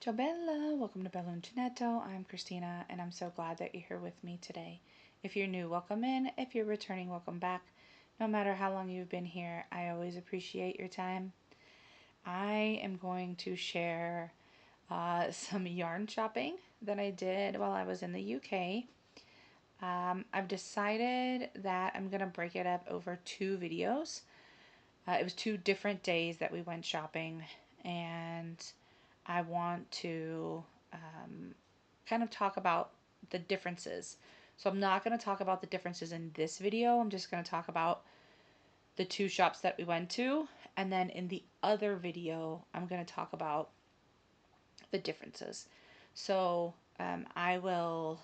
Ciao Bella, welcome to Bella Uncinetto. I'm Christina and I'm so glad that you're here with me today. If you're new, welcome in. If you're returning, welcome back. No matter how long you've been here, I always appreciate your time. I am going to share some yarn shopping that I did while I was in the UK. I've decided that I'm going to break it up over two videos. It was 2 different days that we went shopping, and I want to kind of talk about the differences. So I'm not going to talk about the differences in this video. I'm just going to talk about the 2 shops that we went to. And then in the other video, I'm going to talk about the differences. So I will,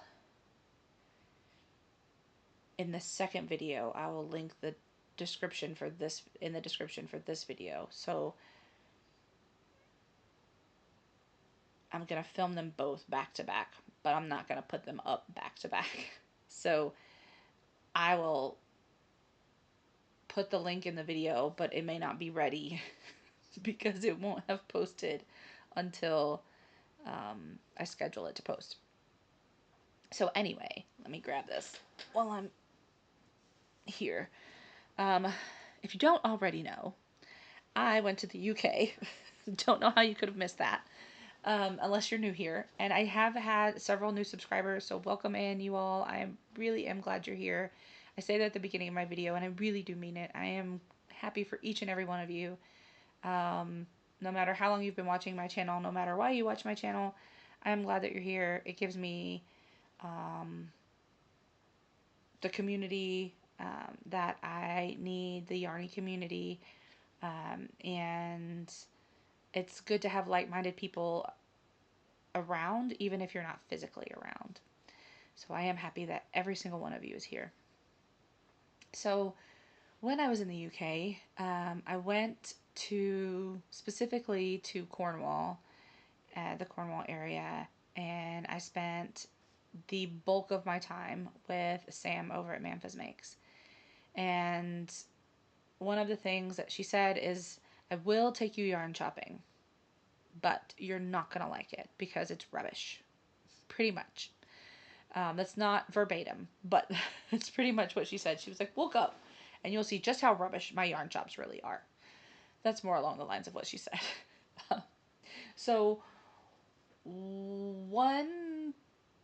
in the second video, I will link the description for this in the description for this video. So I'm going to film them both back to back, but I'm not going to put them up back to back. So I will put the link in the video, but it may not be ready because it won't have posted until I schedule it to post. So anyway, let me grab this while I'm here. Um, if you don't already know, I went to the UK. Don't know how you could have missed that. Unless you're new here. And I have had several new subscribers, so welcome in, you all. I really am glad you're here. I say that at the beginning of my video, and I really do mean it. I am happy for each and every one of you. No matter how long you've been watching my channel, no matter why you watch my channel, I'm glad that you're here. It gives me the community that I need, the Yarny community, and it's good to have like-minded people around, even if you're not physically around. So I am happy that every single one of you is here. So when I was in the UK, I went specifically to Cornwall, the Cornwall area, and I spent the bulk of my time with Sam over at Mamfa's Makes. And one of the things that she said is, I will take you yarn shopping, but you're not going to like it because it's rubbish. Pretty much. That's not verbatim, but it's pretty much what she said. She was like, look up and you'll see just how rubbish my yarn shops really are. That's more along the lines of what she said. So one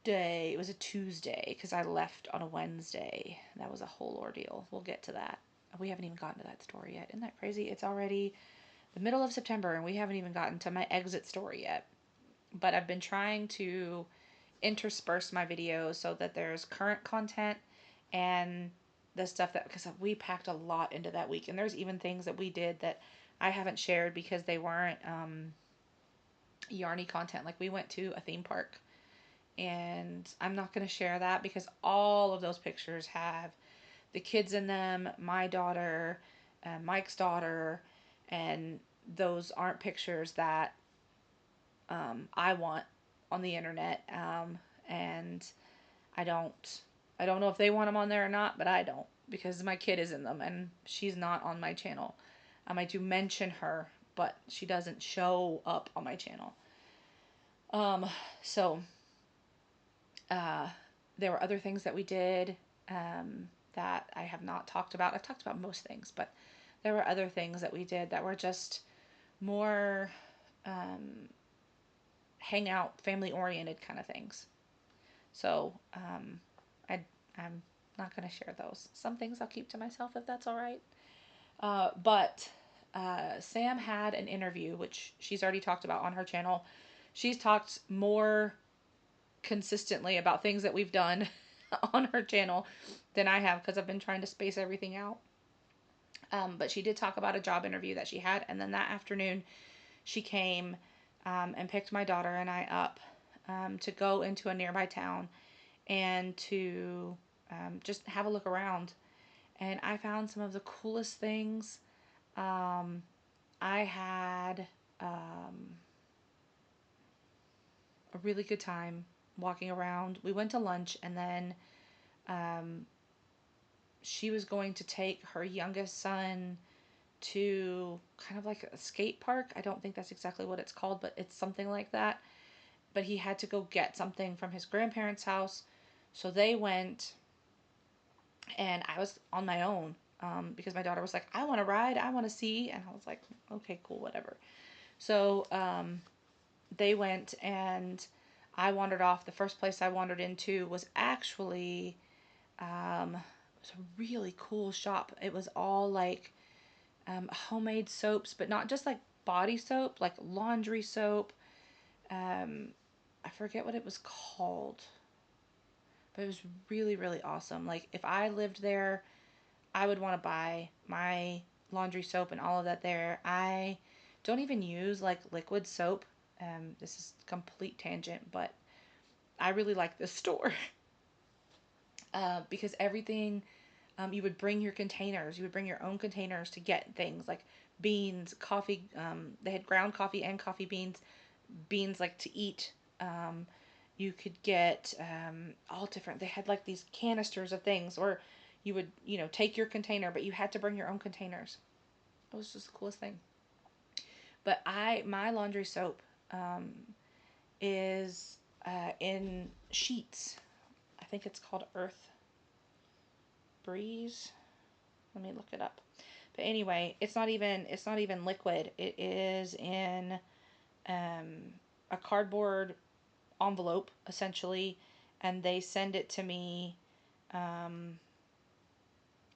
day, it was a Tuesday because I left on a Wednesday. That was a whole ordeal. We'll get to that. We haven't even gotten to that story yet. Isn't that crazy? It's already the middle of September and we haven't even gotten to my exit story yet. But I've been trying to intersperse my videos so that there's current content and the stuff that, because we packed a lot into that week, and there's even things that we did that I haven't shared because they weren't yarny content. Like we went to a theme park, and I'm not going to share that because all of those pictures have the kids in them, my daughter, Mike's daughter, and those aren't pictures that I want on the internet, and I don't I don't know if they want them on there or not, but I don't because my kid is in them and she's not on my channel. I do mention her, but she doesn't show up on my channel. So there were other things that we did that I have not talked about. I've talked about most things, but there were other things that we did that were just more hangout, family oriented kind of things. So I'm not going to share those. Some things I'll keep to myself if that's all right. But Sam had an interview, which she's already talked about on her channel. She's talked more consistently about things that we've done on her channel than I have because I've been trying to space everything out. But she did talk about a job interview that she had. And then that afternoon, she came and picked my daughter and I up to go into a nearby town and to just have a look around. And I found some of the coolest things. I had a really good time walking around. We went to lunch, and then she was going to take her youngest son to kind of like a skate park. I don't think that's exactly what it's called, but it's something like that. but he had to go get something from his grandparents' house. So they went, and I was on my own, because my daughter was like, I want to ride, I want to see. And I was like, okay, cool, whatever. So they went, and I wandered off. The first place I wandered into was actually, it was a really cool shop. It was all like homemade soaps, but not just like body soap, like laundry soap. Um, I forget what it was called, but it was really, really awesome. Like, if I lived there, I would want to buy my laundry soap and all of that there. I don't even use like liquid soap. This is complete tangent, but I really like this store because everything, you would bring your containers. You would bring your own containers to get things like beans, coffee. They had ground coffee and coffee beans, beans like to eat. Um, you could get all different. They had like these canisters of things, or you would, take your container, but you had to bring your own containers. It was just the coolest thing. But my laundry soap um, is in sheets. I think it's called Earth Breeze. Let me look it up. But anyway, it's not even liquid. It is in a cardboard envelope essentially, and they send it to me. Um,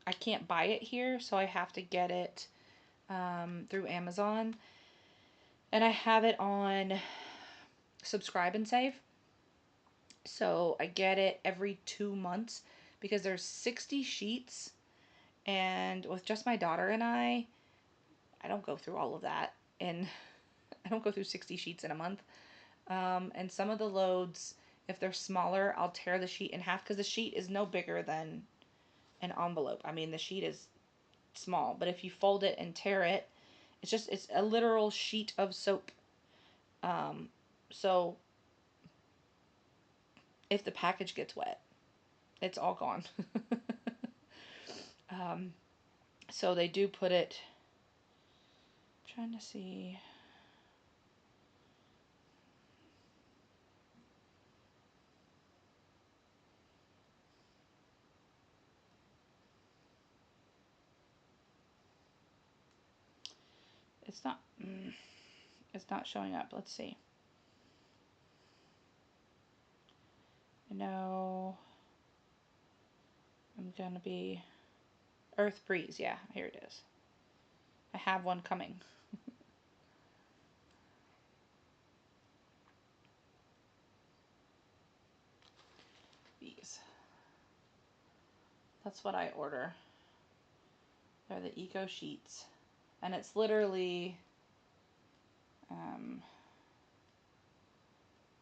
I can't buy it here, so I have to get it through Amazon, and I have it on subscribe and save. So I get it every 2 months because there's 60 sheets, and with just my daughter and I don't go through all of that, and I don't go through 60 sheets in a month. And some of the loads, if they're smaller, I'll tear the sheet in half because the sheet is no bigger than an envelope. I mean, the sheet is small, but if you fold it and tear it, it's a literal sheet of soap. Um, so if the package gets wet, it's all gone. um, so they do put it. I'm trying to see. It's not. It's not showing up. Let's see. I'm gonna be Earth Breeze. Yeah, here it is. I have one coming. These. That's what I order. They're the Eco Sheets. And it's literally, I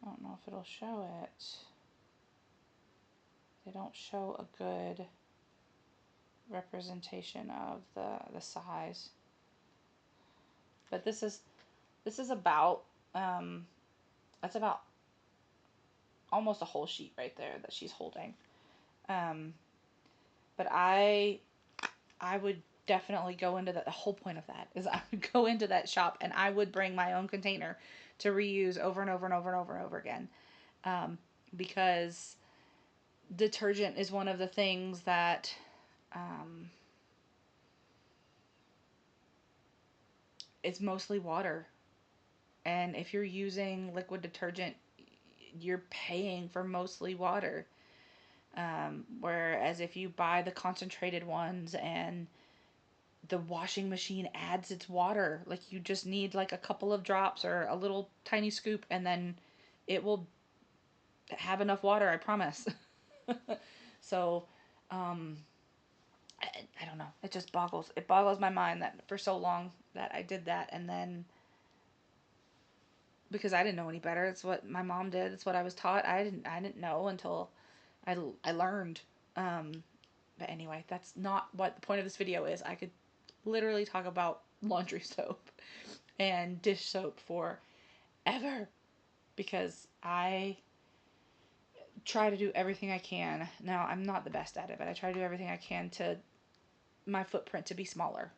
don't know if it'll show it. They don't show a good representation of the size. But this is about, that's about almost a whole sheet right there that she's holding. Um, but I would definitely go into that. The whole point of that is I would go into that shop and I would bring my own container to reuse over and over and over and over and over again. Because detergent is one of the things that it's mostly water. And if you're using liquid detergent, you're paying for mostly water. Whereas if you buy the concentrated ones and the washing machine adds its water, like you just need like a couple of drops or a little tiny scoop, and then it will have enough water, I promise. So, um, I don't know. It boggles my mind that for so long that I did that, and then because I didn't know any better, it's what my mom did. It's what I was taught. I didn't know until I learned. Um, but anyway, that's not what the point of this video is. I could literally talk about laundry soap and dish soap for ever because I try to do everything I can. Now, I'm not the best at it, but I try to do everything I can to my footprint to be smaller.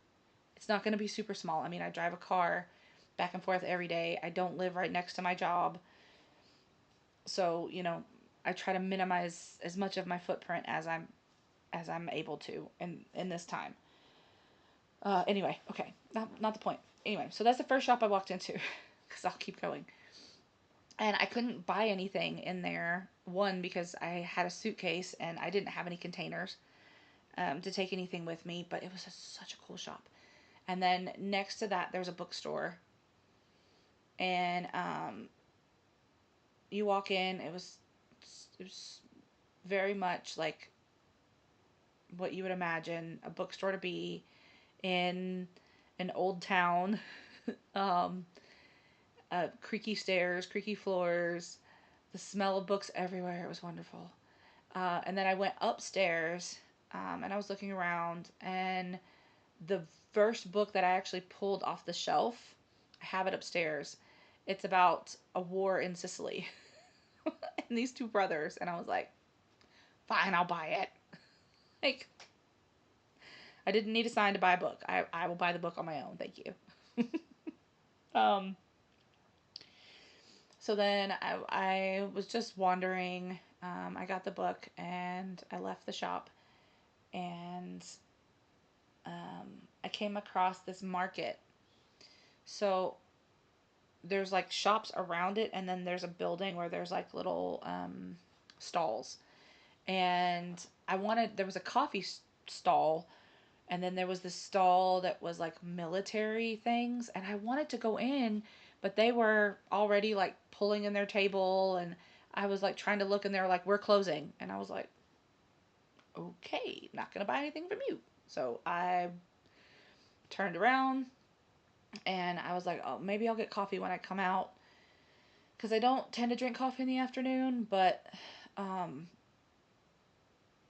It's not going to be super small. I mean, I drive a car back and forth every day. I don't live right next to my job. So, I try to minimize as much of my footprint as I'm able to in this time. Anyway, okay, not the point. Anyway, so that's the first shop I walked into, because I'll keep going. And I couldn't buy anything in there. One, because I had a suitcase and I didn't have any containers to take anything with me. But it was such a cool shop. And then next to that, there's a bookstore. And you walk in. It was very much like what you would imagine a bookstore to be in an old town. um, Creaky stairs, creaky floors, the smell of books everywhere. It was wonderful. And then I went upstairs, and I was looking around, and the first book that I actually pulled off the shelf, I have it upstairs. It's about a war in Sicily and these two brothers. And I was like, fine, I'll buy it. Like, I didn't need a sign to buy a book. I will buy the book on my own. Thank you. um, so then I was just wandering. I got the book and I left the shop, and I came across this market. So there's like shops around it, and then there's a building where there's like little stalls. And there was a coffee stall, and then there was this stall that was like military things, and I wanted to go in, but they were already like pulling in their table, and I was like trying to look, and they were like, we're closing. And I was like, okay, not gonna buy anything from you. So I turned around and I was like, oh, maybe I'll get coffee when I come out, because I don't tend to drink coffee in the afternoon. But um,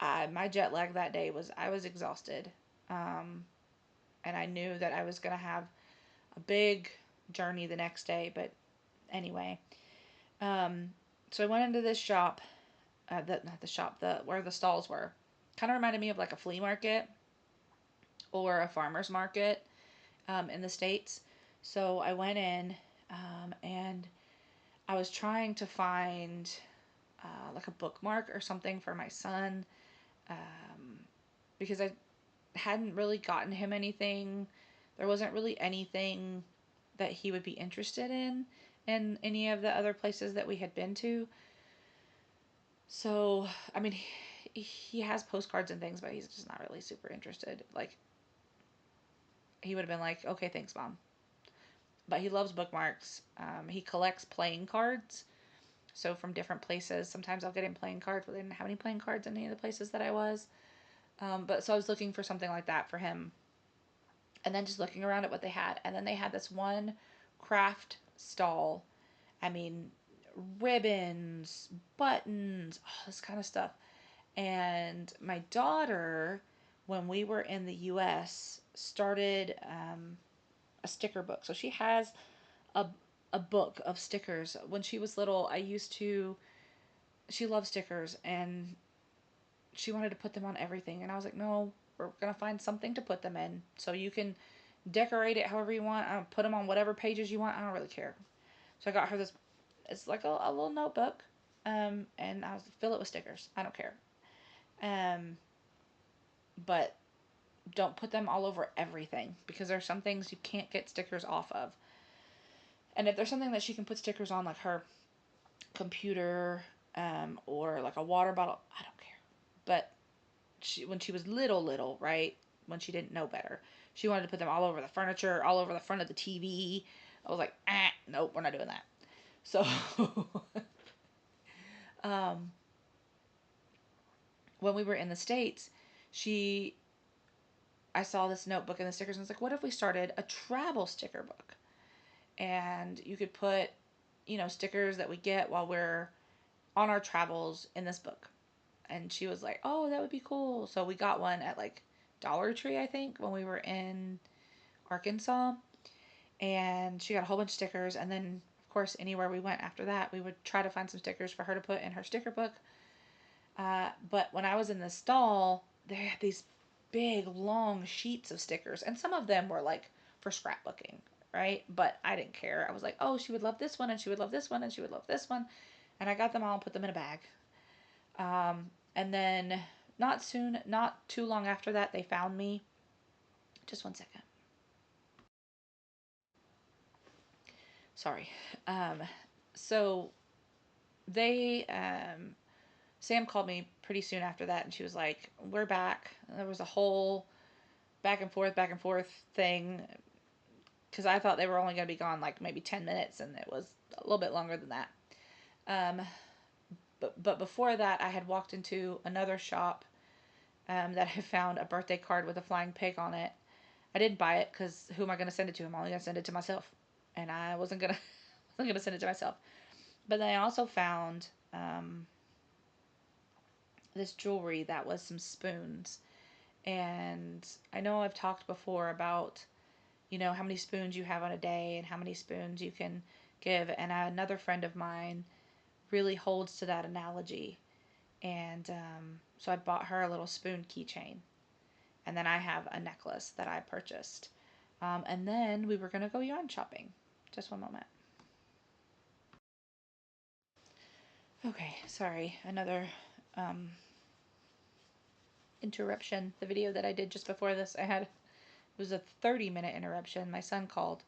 my jet lag that day was, I was exhausted, um, and I knew that I was gonna have a big journey the next day. But anyway, um, so I went into this shop, not the shop, the where the stalls were. Kind of reminded me of like a flea market or a farmer's market in the States. So I went in, and I was trying to find like a bookmark or something for my son, um, because I hadn't really gotten him anything. There wasn't really anything that he would be interested in any of the other places that we had been to. So, I mean, he has postcards and things, but he's just not really super interested. Like, he would have been like, okay, thanks, Mom. But he loves bookmarks. He collects playing cards. So, from different places, sometimes I'll get him playing cards, but they didn't have any playing cards in any of the places that I was. But so I was looking for something like that for him. And then just looking around at what they had. And then they had this one craft stall. I mean, ribbons, buttons, all this kind of stuff. And my daughter, when we were in the US, started a sticker book. So she has a, a book of stickers. When she was little, she loved stickers, and she wanted to put them on everything. And I was like, no, we're going to find something to put them in. So you can decorate it however you want. Put them on whatever pages you want. I don't really care. So I got her this, it's like a little notebook. And I was fill it with stickers. I don't care. Um, but don't put them all over everything, because there's some things you can't get stickers off of. And if there's something that she can put stickers on, like her computer, or like a water bottle, I don't care. But when she was little, right, when she didn't know better, she wanted to put them all over the furniture, all over the front of the TV. I was like, nope, we're not doing that. So, um, when we were in the States, she I saw this notebook and the stickers, and I was like, what if we started a travel sticker book? And you could put, stickers that we get while we're on our travels in this book. And she was like, oh, that would be cool. So we got one at like Dollar Tree, I think, when we were in Arkansas. And she got a whole bunch of stickers. And then, of course, anywhere we went after that, we would try to find some stickers for her to put in her sticker book. But when I was in the stall, they had these big, long sheets of stickers. And some of them were like for scrapbooking, right? But I didn't care. I was like, oh, she would love this one, and she would love this one, and she would love this one. and I got them all and put them in a bag. And then not too long after that, they found me. Just one second. Sorry. So they, Sam called me pretty soon after that, and she was like, "We're back." And there was a whole back and forth thing, because I thought they were only going to be gone like maybe 10 minutes, and it was a little bit longer than that. Um, but before that, I had walked into another shop that I found a birthday card with a flying pig on it. I didn't buy it because who am I going to send it to? I'm only going to send it to myself, and I wasn't gonna wasn't gonna send it to myself. But then I also found this jewelry that was some spoons, and I know I've talked before about how many spoons you have on a day and how many spoons you can give, and another friend of mine really holds to that analogy, and so I bought her a little spoon keychain. And then I have a necklace that I purchased. And then we were going to go yarn shopping. Just one moment. Okay, sorry. Another interruption. The video that I did just before this, it was a 30-minute interruption. My son called,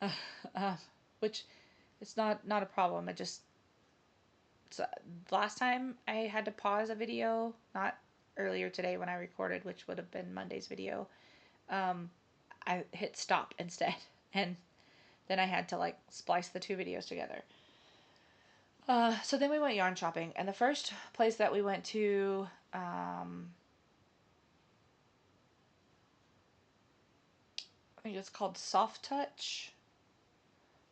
uh, uh, which it's not a problem. So last time I had to pause a video, not earlier today when I recorded, which would have been Monday's video. I hit stop instead, and then I had to like splice the two videos together. So then we went yarn shopping, and the first place that we went to, I think it's called Soft Touch.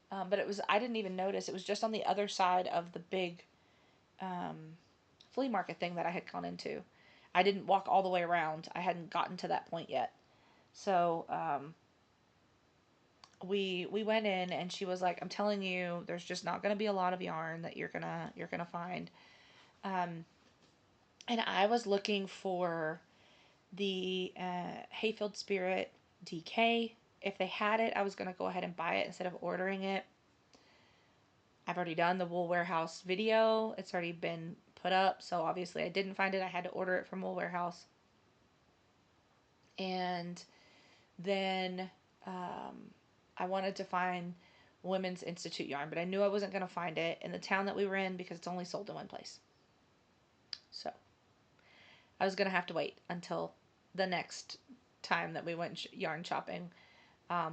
But I didn't even notice. It was just on the other side of the big flea market thing that I had gone into. I didn't walk all the way around. I hadn't gotten to that point yet. So we went in, and she was like, "I'm telling you, there's just not going to be a lot of yarn that you're gonna find." And I was looking for the Hayfield Spirit DK. If they had it, I was going to go ahead and buy it instead of ordering it. I've already done the Wool Warehouse video. It's already been put up, so obviously I didn't find it. I had to order it from Wool Warehouse. And then I wanted to find Women's Institute yarn, but I knew I wasn't going to find it in the town that we were in because it's only sold in one place. So I was going to have to wait until the next time that we went yarn shopping,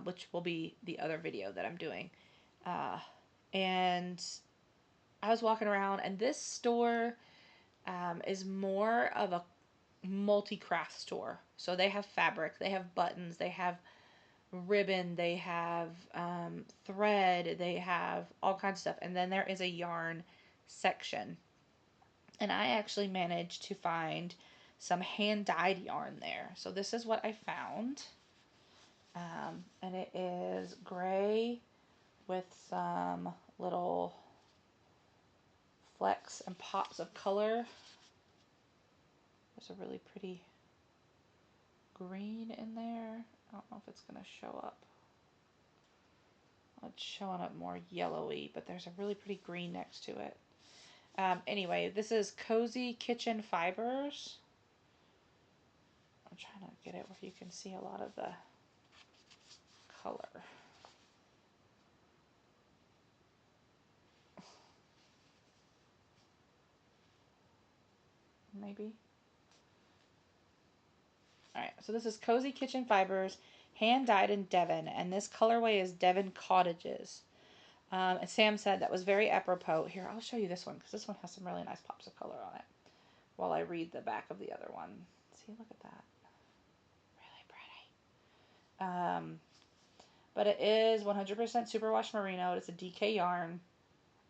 which will be the other video that I'm doing. And I was walking around, and this store is more of a multi-craft store. So they have fabric, they have buttons, they have ribbon, they have thread, they have all kinds of stuff. And then there is a yarn section. And I actually managed to find some hand-dyed yarn there. So this is what I found. And it is gray with some little flecks and pops of color. There's a really pretty green in there. I don't know if it's going to show up. It's showing up more yellowy, but there's a really pretty green next to it. Anyway, this is Cozy Kitchen Fibers. I'm trying to get it where you can see a lot of the color. Maybe. Alright, so this is Cozy Kitchen Fibers, hand dyed in Devon, and this colorway is Devon Cottages. And Sam said that was very apropos. Here, I'll show you this one because this one has some really nice pops of color on it while I read the back of the other one. See, look at that. Really pretty. But it is 100% superwash merino. It's a DK yarn.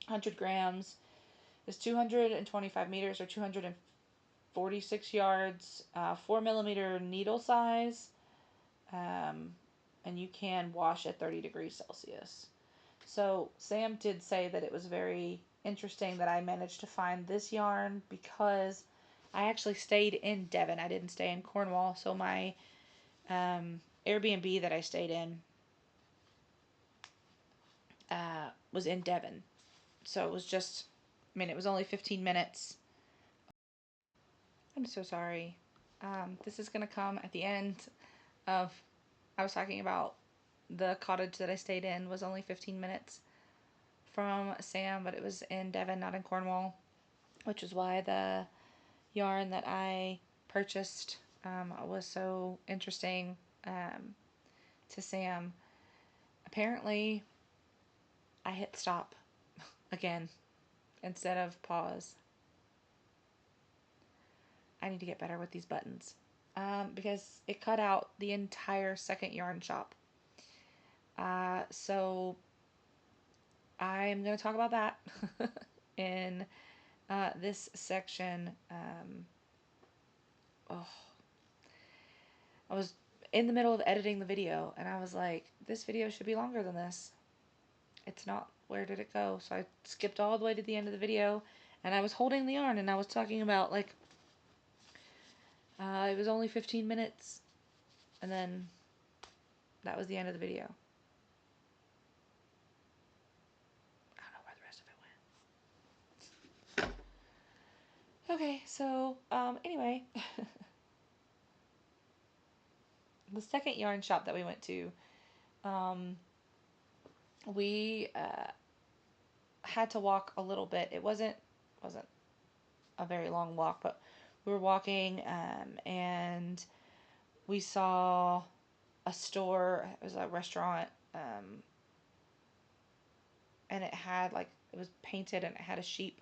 100 grams is 225 meters or 246 yards. 4mm needle size. And you can wash at 30 degrees Celsius. So Sam did say that it was very interesting that I managed to find this yarn because I actually stayed in Devon. I didn't stay in Cornwall. So my Airbnb that I stayed in was in Devon. So it was just I mean, it was only 15 minutes. I'm so sorry. This is going to come at the end of, I was talking about the cottage that I stayed in was only 15 minutes from Sam, but it was in Devon, not in Cornwall, which is why the yarn that I purchased was so interesting to Sam. Apparently, I hit stop again instead of pause. I need to get better with these buttons because it cut out the entire second yarn shop. So I'm going to talk about that in this section. Oh, I was in the middle of editing the video and I was like, this video should be longer than this. It's not. Where did it go? So I skipped all the way to the end of the video and I was holding the yarn and I was talking about like it was only 15 minutes and then that was the end of the video. I don't know where the rest of it went. Okay, so anyway, the second yarn shop that we went to, we had to walk a little bit. It wasn't a very long walk, but we were walking and we saw a store. It was a restaurant, and it had like, it was painted and it had a sheep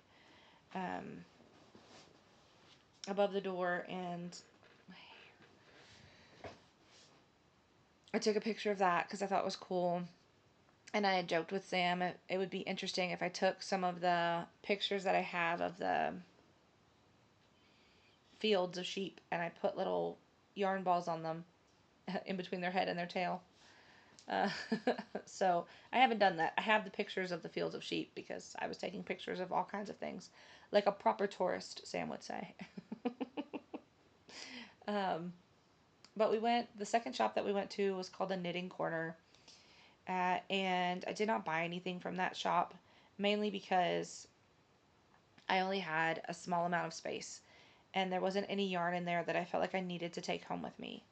above the door, and I took a picture of that because I thought it was cool. And I had joked with Sam it would be interesting if I took some of the pictures that I have of the fields of sheep and I put little yarn balls on them in between their head and their tail. Uh, so I haven't done that. I have the pictures of the fields of sheep because I was taking pictures of all kinds of things, like a proper tourist, Sam would say. But the second shop that we went to was called the Knitting Corner. And I did not buy anything from that shop, mainly because I only had a small amount of space and there wasn't any yarn in there that I felt like I needed to take home with me.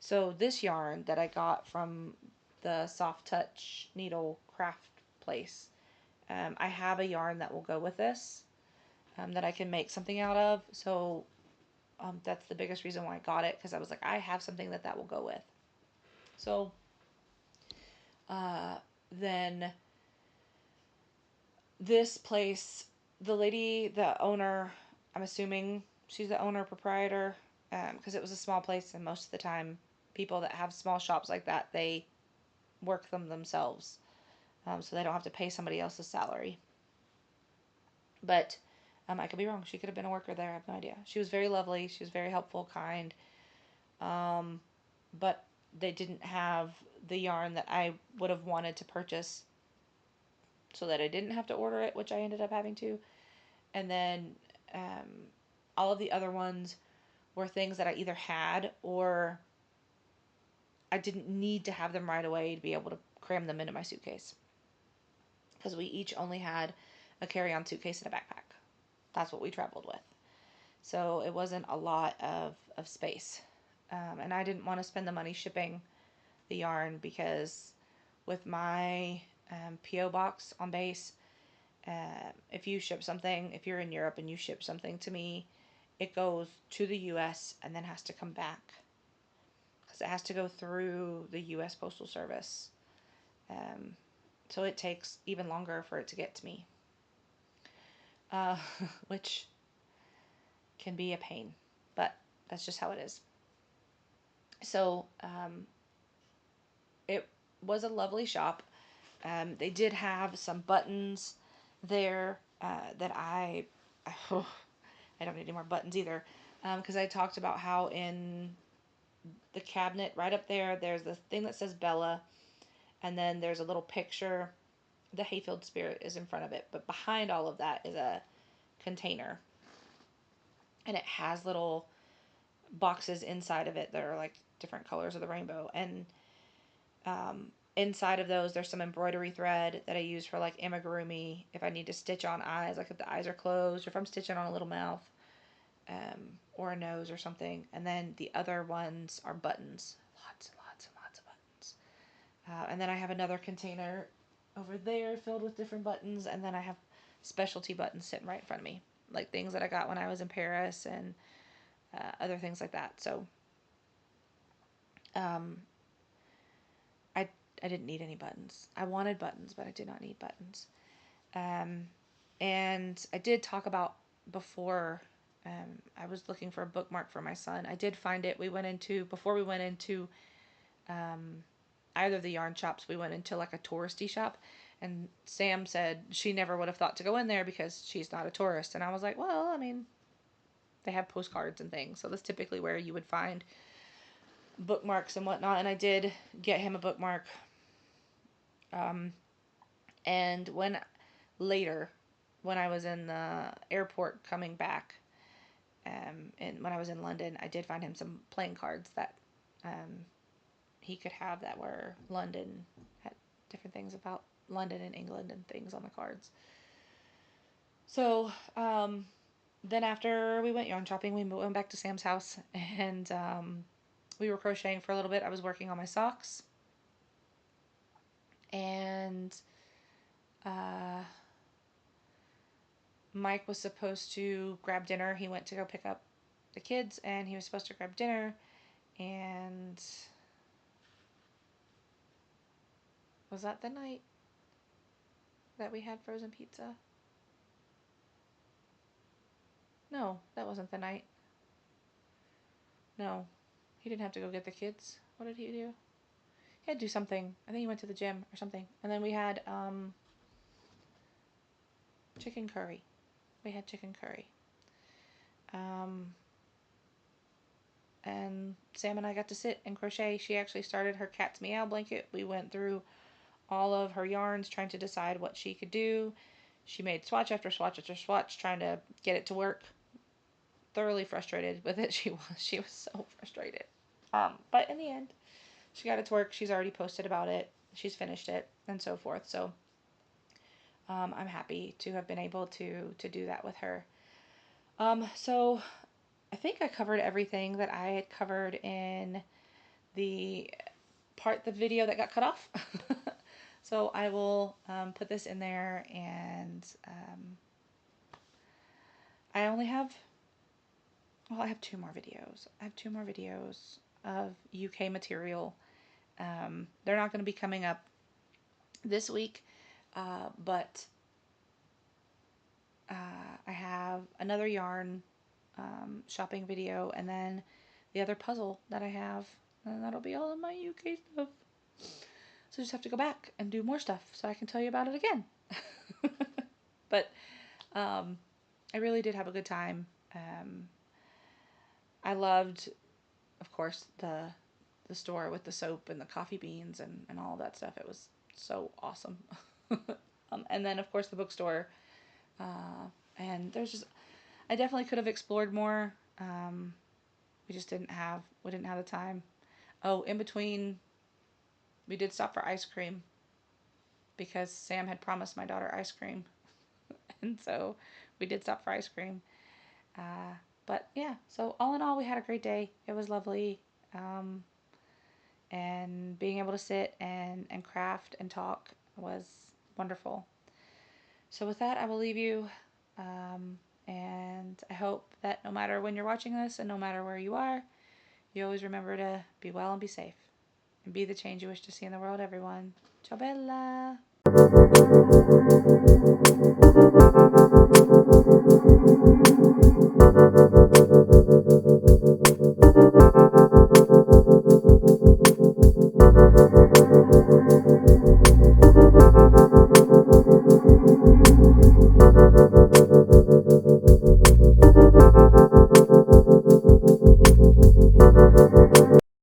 So this yarn that I got from the Soft Touch Needle Craft place, I have a yarn that will go with this that I can make something out of. So that's the biggest reason why I got it, because I was like, I have something that will go with. So then this place, the lady, the owner, I'm assuming she's the owner proprietor, because it was a small place and most of the time people that have small shops like that, they work them themselves, so they don't have to pay somebody else's salary. But I could be wrong. She could have been a worker there. I have no idea. She was very lovely. She was very helpful, kind. But they didn't have the yarn that I would have wanted to purchase so that I didn't have to order it, which I ended up having to. And then all of the other ones were things that I either had or I didn't need to have them right away to be able to cram them into my suitcase. Because we each only had a carry-on suitcase and a backpack. That's what we traveled with. So it wasn't a lot of space. And I didn't want to spend the money shipping the yarn because with my P.O. box on base, if you ship something, if you're in Europe and you ship something to me, it goes to the U.S. and then has to come back because it has to go through the U.S. Postal Service. So it takes even longer for it to get to me, which can be a pain, but that's just how it is. So it was a lovely shop. They did have some buttons there that I don't need any more buttons either, because I talked about how in the cabinet right up there, there's the thing that says Bella, and then there's a little picture. The Hayfield Spirit is in front of it, but behind all of that is a container, and it has little boxes inside of it that are like different colors of the rainbow, and inside of those, there's some embroidery thread that I use for like amigurumi if I need to stitch on eyes, like if the eyes are closed, or if I'm stitching on a little mouth, or a nose or something. And then the other ones are buttons, lots and lots and lots of buttons. And then I have another container over there filled with different buttons, and then I have specialty buttons sitting right in front of me, like things that I got when I was in Paris and other things like that. So um, I didn't need any buttons. I wanted buttons, but I did not need buttons. And I did talk about before, I was looking for a bookmark for my son. I did find it. Before we went into either of the yarn shops, we went into like a touristy shop. And Sam said she never would have thought to go in there because she's not a tourist. And I was like, well, I mean, they have postcards and things. So that's typically where you would find bookmarks and whatnot. And I did get him a bookmark. And when I was in the airport coming back, and when I was in London, I did find him some playing cards that he could have that were London, had different things about London and England and things on the cards. So then after we went yarn shopping, we went back to Sam's house, and we were crocheting for a little bit. I was working on my socks, and Mike was supposed to grab dinner. He went to go pick up the kids, and he was supposed to grab dinner, and was that the night that we had frozen pizza? No, that wasn't the night. No, he didn't have to go get the kids. What did he do? He had to do something. I think he went to the gym or something. And then we had chicken curry. We had chicken curry. And Sam and I got to sit and crochet. She actually started her cat's meow blanket. We went through all of her yarns trying to decide what she could do. She made swatch after swatch after swatch trying to get it to work. Thoroughly frustrated with it. She was so frustrated. But in the end, she got it to work. She's already posted about it. She's finished it and so forth. So I'm happy to have been able to do that with her. So I think I covered everything that I had covered in the video that got cut off. So I will put this in there, and I have 2 more videos. I have 2 more videos of UK material. They're not going to be coming up this week, but I have another yarn shopping video, and then the other puzzle that I have, and that'll be all of my UK stuff. So I just have to go back and do more stuff so I can tell you about it again. But I really did have a good time. I loved, of course, the store with the soap and the coffee beans and all that stuff. It was so awesome. And then, of course, the bookstore. And I definitely could have explored more. We didn't have the time. Oh, in between, we did stop for ice cream because Sam had promised my daughter ice cream. And so we did stop for ice cream. But yeah, so all in all, we had a great day. It was lovely. And being able to sit and craft and talk was wonderful. So with that, I will leave you. And I hope that no matter when you're watching this and no matter where you are, you always remember to be well and be safe. And be the change you wish to see in the world, everyone. Ciao bella!